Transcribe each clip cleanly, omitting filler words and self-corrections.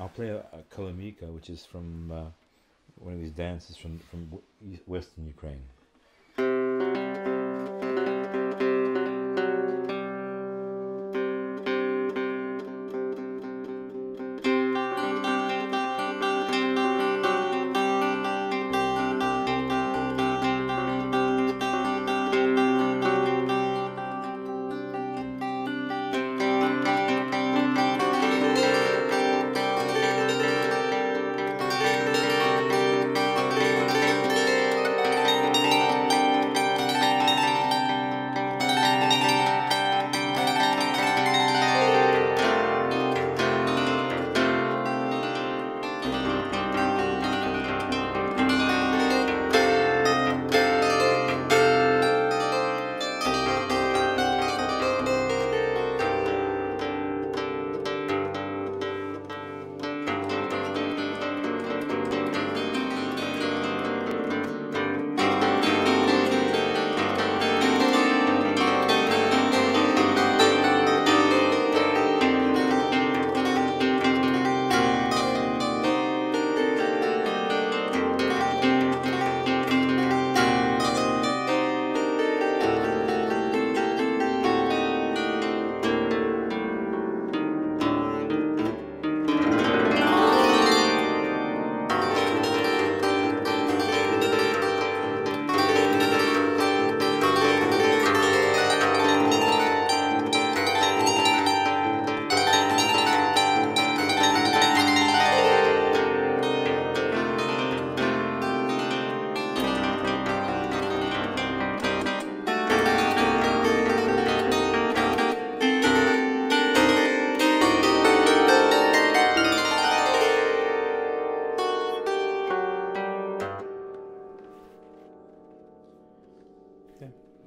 I'll play a kolomika, which is from one of these dances from Western Ukraine.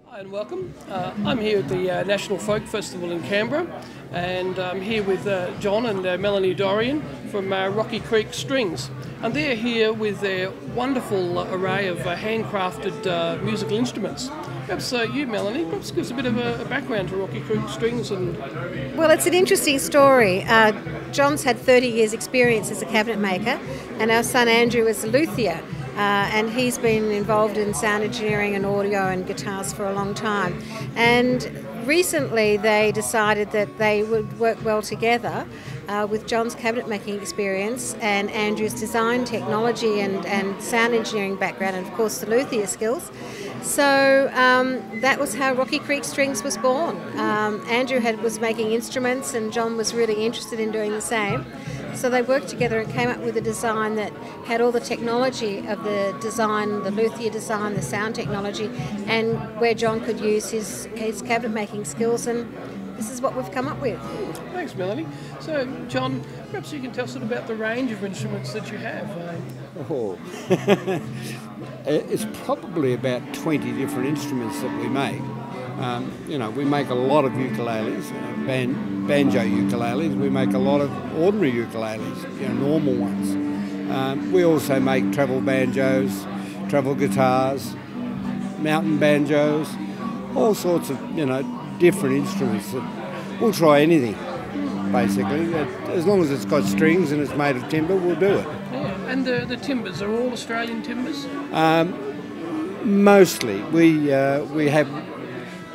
Hi and welcome. I'm here at the National Folk Festival in Canberra, and I'm here with John and Melanie Dorian from Rocky Creek Strings. And they're here with their wonderful array of handcrafted musical instruments. Perhaps you, Melanie, perhaps give us a bit of a background to Rocky Creek Strings. Well, it's an interesting story. John's had 30 years experience as a cabinet maker, and our son Andrew is a luthier. And he's been involved in sound engineering and audio and guitars for a long time. And recently they decided that they would work well together with John's cabinet making experience and Andrew's design technology and sound engineering background, and of course the luthier skills. So that was how Rocky Creek Strings was born. Andrew was making instruments and John was really interested in doing the same. So they worked together and came up with a design that had all the technology of the design, the luthier design, the sound technology, and where John could use his cabinet making skills, and this is what we've come up with. Thanks, Melanie. So, John, perhaps you can tell us about the range of instruments that you have. Oh, it's probably about 20 different instruments that we make. We make a lot of ukuleles, banjo ukuleles. We make a lot of ordinary ukuleles, normal ones. We also make treble banjos, treble guitars, mountain banjos, all sorts of, different instruments. We'll try anything, basically. As long as it's got strings and it's made of timber, we'll do it. Yeah. And the timbers are all Australian timbers? Mostly.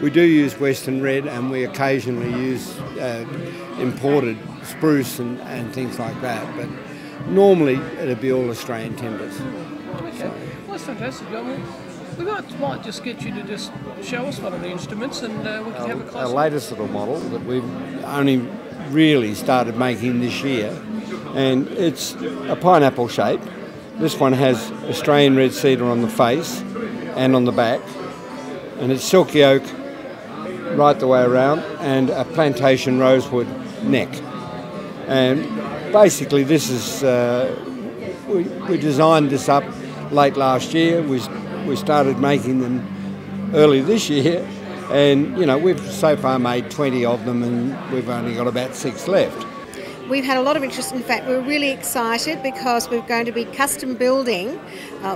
We do use Western red, and we occasionally use imported spruce and things like that, but normally it'll be all Australian timbers. Okay, well that's fantastic. We might just get you to just show us one of the instruments, and we can have a close Our latest little model that we've only really started making this year, and it's a pineapple shape. This one has Australian red cedar on the face and on the back, and it's silky oak right the way around, and a plantation rosewood neck. And basically this is, we designed this up late last year. We started making them early this year, and we've so far made 20 of them, and we've only got about 6 left. We've had a lot of interest. In fact, we're really excited because we're going to be custom building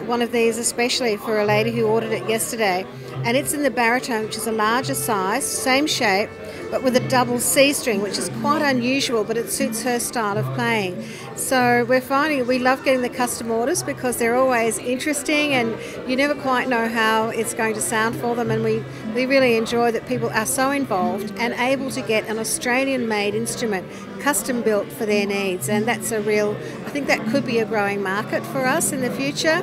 one of these, especially for a lady who ordered it yesterday. And it's in the baritone, which is a larger size, same shape, but with a double C string, which is quite unusual, but it suits her style of playing. So we're finding we love getting the custom orders because they're always interesting and you never quite know how it's going to sound for them, and we really enjoy that people are so involved and able to get an Australian-made instrument custom built for their needs, and that's I think that could be a growing market for us in the future.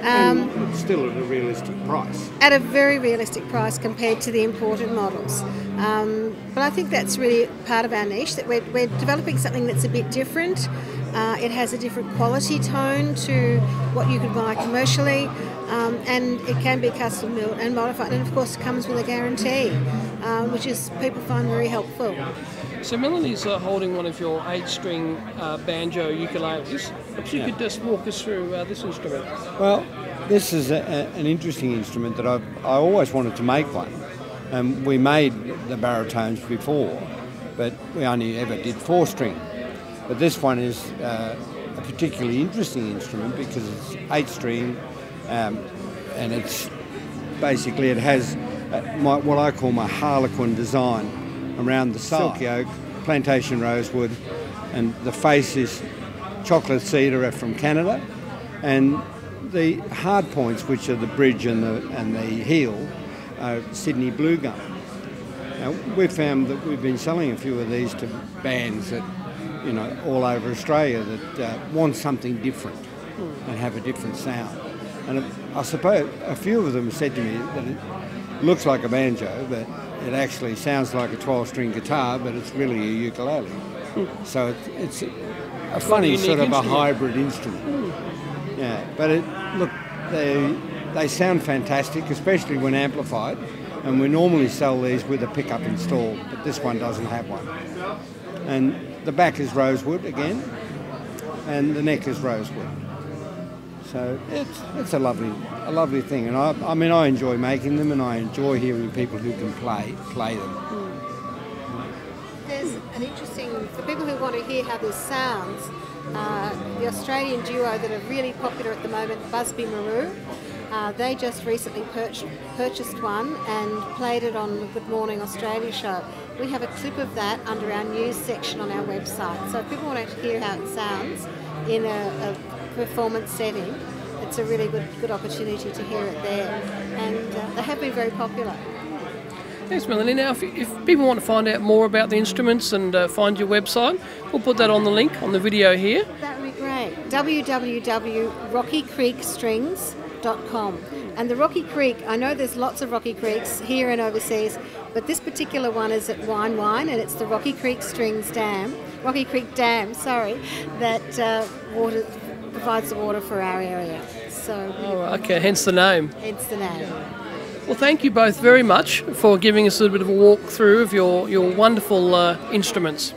And it's still at a realistic price. At a very realistic price compared to the imported models. But I think that's really part of our niche, that we're developing something that's a bit different. It has a different quality tone to what you could buy commercially, and it can be custom built and modified, and of course it comes with a guarantee, which is people find very helpful. So Melanie's holding one of your 8-string banjo ukuleles. Perhaps you could just walk us through this instrument. Well, this is an interesting instrument that I always wanted to make one. We made the baritones before, but we only ever did 4-string. But this one is a particularly interesting instrument because it's 8-string, and it's basically, it has what I call my harlequin design around the side. Silky oak, plantation rosewood, and the face is chocolate cedar from Canada, and the hard points, which are the bridge and the heel, are Sydney blue gum. Now, we've found that we've been selling a few of these to bands that, you know, all over Australia that want something different and have a different sound. And I suppose a few of them said to me that it looks like a banjo, but it actually sounds like a 12-string guitar, but it's really a ukulele. So it's a funny sort of a hybrid instrument. Yeah, but look, they sound fantastic, especially when amplified. And we normally sell these with a pickup installed, but this one doesn't have one. And the back is rosewood again, and the neck is rosewood. So it's a lovely thing, and I mean I enjoy making them, and I enjoy hearing people who can play them. There's an interesting, for people who want to hear how this sounds, the Australian duo that are really popular at the moment, Busby Maru, they just recently purchased one and played it on the Good Morning Australia show. We have a clip of that under our news section on our website. So if people want to hear how it sounds in a performance setting, it's a really good opportunity to hear it there. And they have been very popular. Thanks, Melanie. Now, if people want to find out more about the instruments and find your website, we'll put that on the link on the video here. That would be great. www.rockycreekstrings.com. And the Rocky Creek, I know there's lots of Rocky Creeks here and overseas, but this particular one is at Wine, and it's the Rocky Creek Dam, that provides the water for our area. So. Okay, hence the name. Hence the name. Well, thank you both very much for giving us a little bit of a walk through of your wonderful instruments.